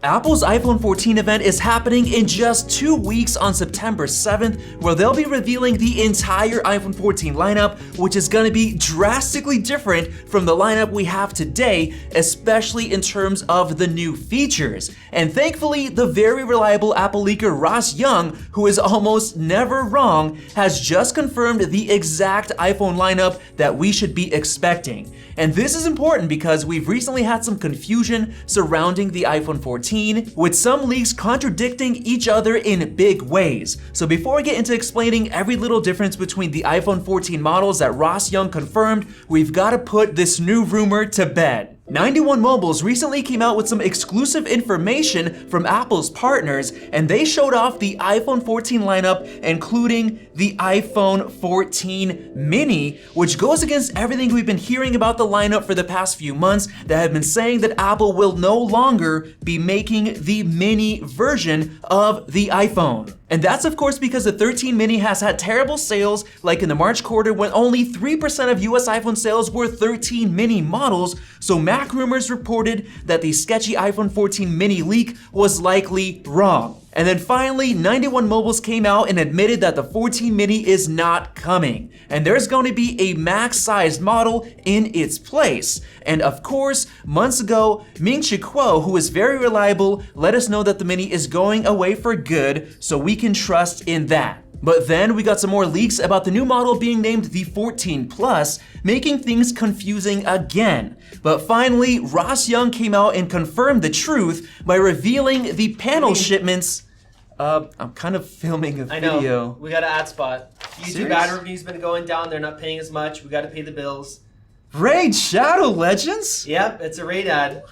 Apple's iPhone 14 event is happening in just 2 weeks on September 7th, where they'll be revealing the entire iPhone 14 lineup, which is going to be drastically different from the lineup we have today, especially in terms of the new features. And thankfully, the very reliable Apple leaker Ross Young, who is almost never wrong, has just confirmed the exact iPhone lineup that we should be expecting. And this is important because we've recently had some confusion surrounding the iPhone 14, with some leaks contradicting each other in big ways. So before I get into explaining every little difference between the iPhone 14 models that Ross Young confirmed, we've got to put this new rumor to bed. 91 Mobiles recently came out with some exclusive information from Apple's partners, and they showed off the iPhone 14 lineup, including the iPhone 14 mini, which goes against everything we've been hearing about the lineup for the past few months that have been saying that Apple will no longer be making the mini version of the iPhone. And that's of course because the 13 mini has had terrible sales, like in the March quarter when only 3% of US iPhone sales were 13 mini models, so Mac Rumors reported that the sketchy iPhone 14 mini leak was likely wrong. And then finally, 91 Mobiles came out and admitted that the 14 mini is not coming, and there's going to be a max-sized model in its place. And of course, months ago, Ming-Chi Kuo, who is very reliable, let us know that the mini is going away for good, so we can trust in that. But then we got some more leaks about the new model being named the 14 Plus, making things confusing again. But finally, Ross Young came out and confirmed the truth by revealing the panel shipments. I'm kind of filming a video. I know, we got an ad spot. YouTube Serious? ad revenue's been going down, they're not paying as much, we gotta pay the bills. Raid Shadow Legends? Yep, it's a Raid ad.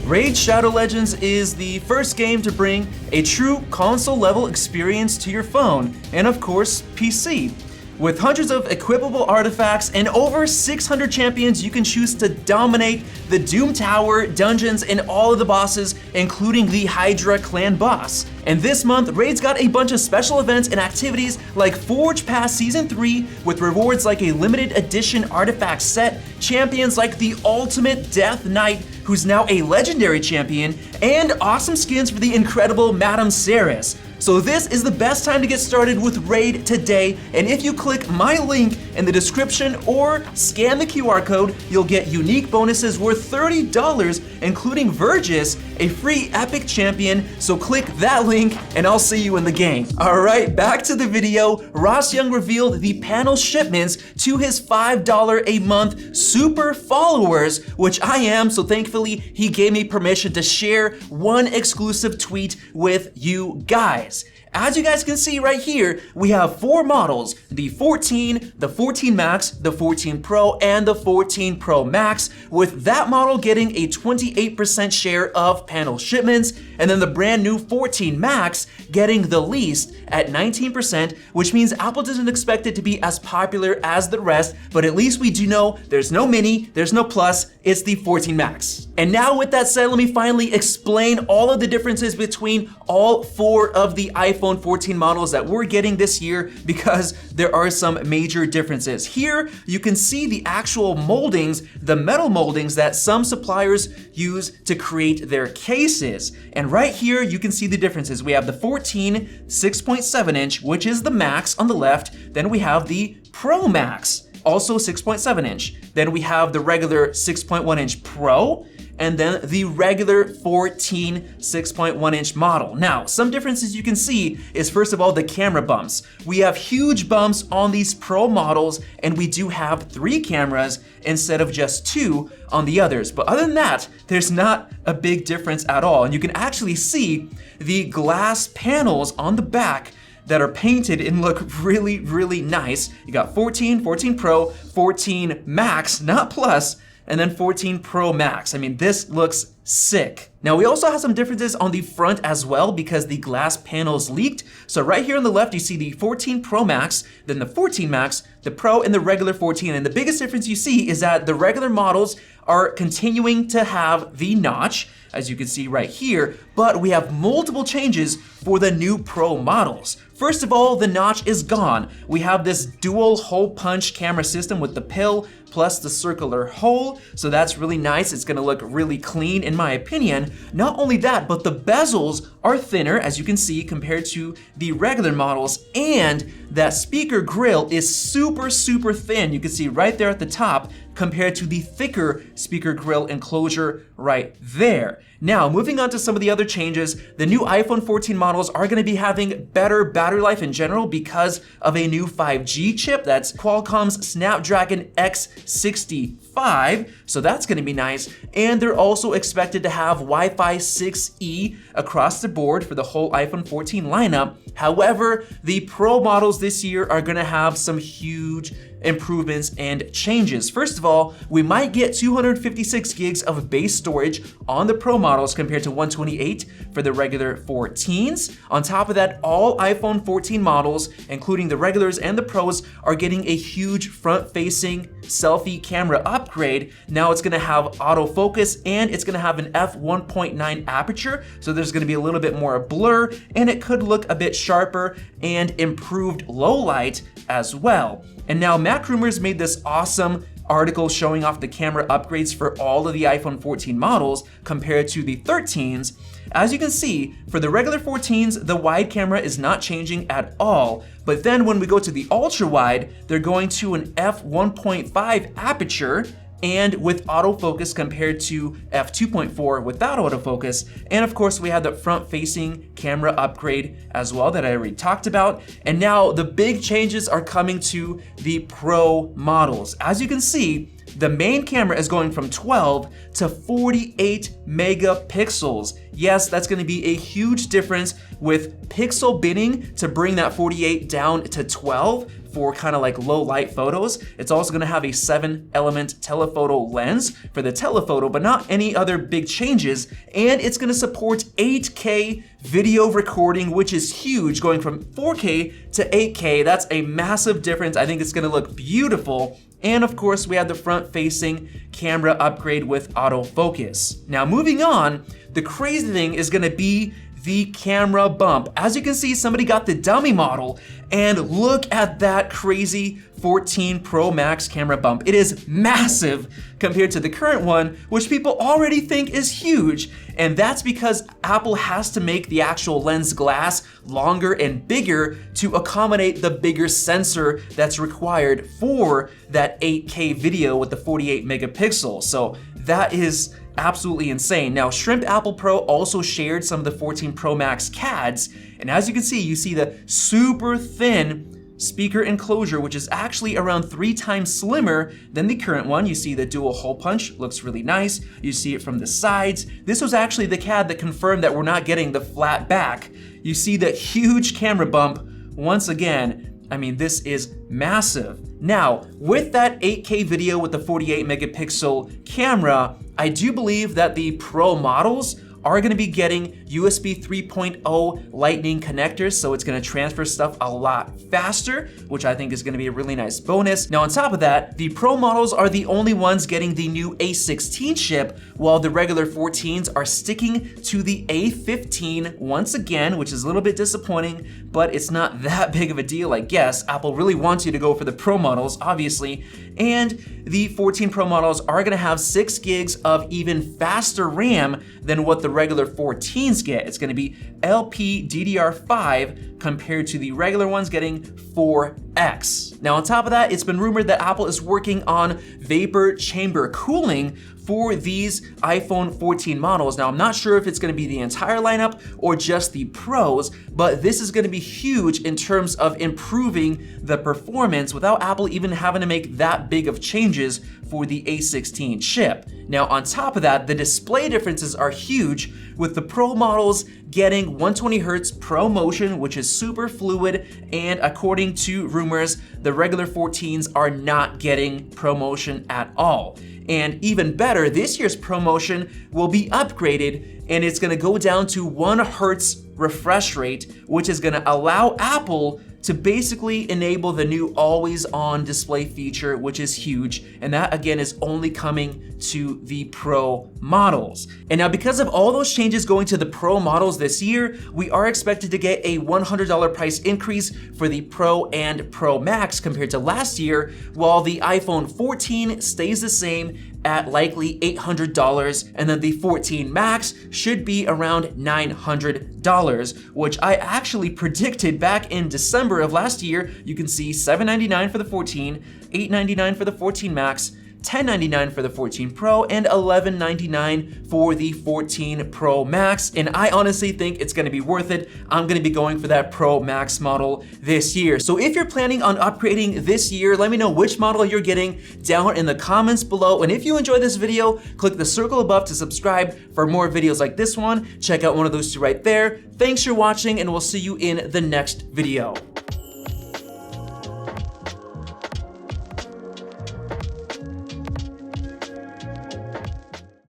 Raid Shadow Legends is the first game to bring a true console-level experience to your phone, and of course, PC. With hundreds of equipable artifacts and over 600 champions, you can choose to dominate the Doom Tower, dungeons, and all of the bosses, including the Hydra clan boss. And this month, Raid's got a bunch of special events and activities like Forge Pass Season 3, with rewards like a limited edition artifact set, champions like the Ultimate Death Knight, who's now a legendary champion, and awesome skins for the incredible Madame Ceres. So this is the best time to get started with Raid today, and if you click my link in the description or scan the QR code, you'll get unique bonuses worth $30, including Vergis, a free epic champion, so click that link and I'll see you in the game. Alright, back to the video. Ross Young revealed the panel shipments to his $5 a month super followers, which I am, so thankfully he gave me permission to share one exclusive tweet with you guys. As you guys can see right here, we have 4 models, the 14, the 14 Max, the 14 Pro, and the 14 Pro Max, with that model getting a 28% share of panel shipments, and then the brand new 14 Max getting the least at 19%, which means Apple doesn't expect it to be as popular as the rest, but at least we do know there's no mini, there's no plus, it's the 14 Max. And now with that said, let me finally explain all of the differences between all 4 of the iPhone 14 models that we're getting this year, because there are some major differences. Here, you can see the actual moldings, the metal moldings that some suppliers use to create their cases. And right here, you can see the differences. We have the 14 6.7 inch, which is the Max on the left. Then we have the Pro Max, also 6.7 inch. Then we have the regular 6.1 inch Pro, and then the regular 14 6.1 inch model. Now, some differences you can see is first of all the camera bumps. We have huge bumps on these Pro models, and we do have 3 cameras instead of just 2 on the others. But other than that, there's not a big difference at all. And you can actually see the glass panels on the back that are painted and look really, really nice. You got 14, 14 Pro, 14 Max, not Plus, and then 14 Pro Max. I mean, this looks sick. Now we also have some differences on the front as well because the glass panels leaked. So right here on the left, you see the 14 Pro Max, then the 14 Max, the Pro, and the regular 14. And the biggest difference you see is that the regular models are continuing to have the notch, as you can see right here, but we have multiple changes for the new Pro models. First of all, the notch is gone. We have this dual hole punch camera system with the pill plus the circular hole, so that's really nice. It's gonna look really clean in my opinion. Not only that, but the bezels are thinner, as you can see, compared to the regular models, and that speaker grill is super thin. You can see right there at the top compared to the thicker speaker grill enclosure right there. Now, moving on to some of the other changes, the new iPhone 14 models are gonna be having better battery life in general because of a new 5G chip. That's Qualcomm's Snapdragon X65, so that's gonna be nice. And they're also expected to have Wi-Fi 6E across the board for the whole iPhone 14 lineup. However, the Pro models this year are gonna have some huge improvements and changes. First of all, we might get 256 gigs of base storage on the Pro models compared to 128 for the regular 14s. On top of that, all iPhone 14 models, including the regulars and the Pros, are getting a huge front-facing selfie camera upgrade. Now it's gonna have autofocus and it's gonna have an f1.9 aperture, so there's gonna be a little bit more blur and it could look a bit sharper and improved low light as well. And now MacRumors made this awesome article showing off the camera upgrades for all of the iPhone 14 models compared to the 13s. As you can see, for the regular 14s, the wide camera is not changing at all. But then when we go to the ultra wide, they're going to an f1.5 aperture and with autofocus compared to f2.4 without autofocus. And of course, we have the front-facing camera upgrade as well that I already talked about. And now the big changes are coming to the Pro models. As you can see, the main camera is going from 12 to 48 megapixels. Yes, that's gonna be a huge difference with pixel binning to bring that 48 down to 12 for kind of like low light photos. It's also gonna have a 7-element telephoto lens for the telephoto, but not any other big changes. And it's gonna support 8K video recording, which is huge, going from 4K to 8K. That's a massive difference. I think it's gonna look beautiful. And of course, we have the front-facing camera upgrade with autofocus. Now moving on, the crazy thing is gonna be the camera bump. As you can see, somebody got the dummy model, and look at that crazy 14 Pro Max camera bump. It is massive compared to the current one, which people already think is huge. And that's because Apple has to make the actual lens glass longer and bigger to accommodate the bigger sensor that's required for that 8K video with the 48 megapixels. So that is absolutely insane. Now, Shrimp Apple Pro also shared some of the 14 Pro Max CADs, and as you can see, you see the super thin speaker enclosure, which is actually around 3 times slimmer than the current one. You see the dual hole punch, looks really nice. You see it from the sides. This was actually the CAD that confirmed that we're not getting the flat back. You see the huge camera bump once again. I mean, this is massive. Now, with that 8K video with the 48 megapixel camera, I do believe that the Pro models are gonna be getting USB 3.0 Lightning connectors, so it's gonna transfer stuff a lot faster, which I think is gonna be a really nice bonus. Now on top of that, the Pro models are the only ones getting the new A16 chip, while the regular 14s are sticking to the A15 once again, which is a little bit disappointing, but it's not that big of a deal, I guess. Apple really wants you to go for the Pro models, obviously, and the 14 Pro models are gonna have 6 gigs of even faster RAM than what the regular 14s get. It's gonna be LPDDR5 compared to the regular ones getting 4X. Now on top of that, it's been rumored that Apple is working on vapor chamber cooling for these iPhone 14 models. Now I'm not sure if it's gonna be the entire lineup or just the Pros, but this is gonna be huge in terms of improving the performance without Apple even having to make that big of changes for the A16 chip. Now on top of that, the display differences are huge, with the Pro models getting 120Hz ProMotion, which is super fluid, and according to rumors, the regular 14s are not getting ProMotion at all. And even better, this year's ProMotion will be upgraded, and it's gonna go down to 1 Hz refresh rate, which is gonna allow Apple to basically enable the new always on display feature, which is huge. And that again is only coming to the Pro models. And now because of all those changes going to the Pro models this year, we are expected to get a $100 price increase for the Pro and Pro Max compared to last year, while the iPhone 14 stays the same at likely $800, and then the 14 Max should be around $900, which I actually predicted back in December of last year. You can see $799 for the 14, $899 for the 14 Max, $1099 for the 14 Pro, and $1199 for the 14 Pro Max. And I honestly think it's gonna be worth it. I'm gonna be going for that Pro Max model this year. So if you're planning on upgrading this year, let me know which model you're getting down in the comments below. And if you enjoyed this video, click the circle above to subscribe for more videos like this one. Check out one of those two right there. Thanks for watching, and we'll see you in the next video.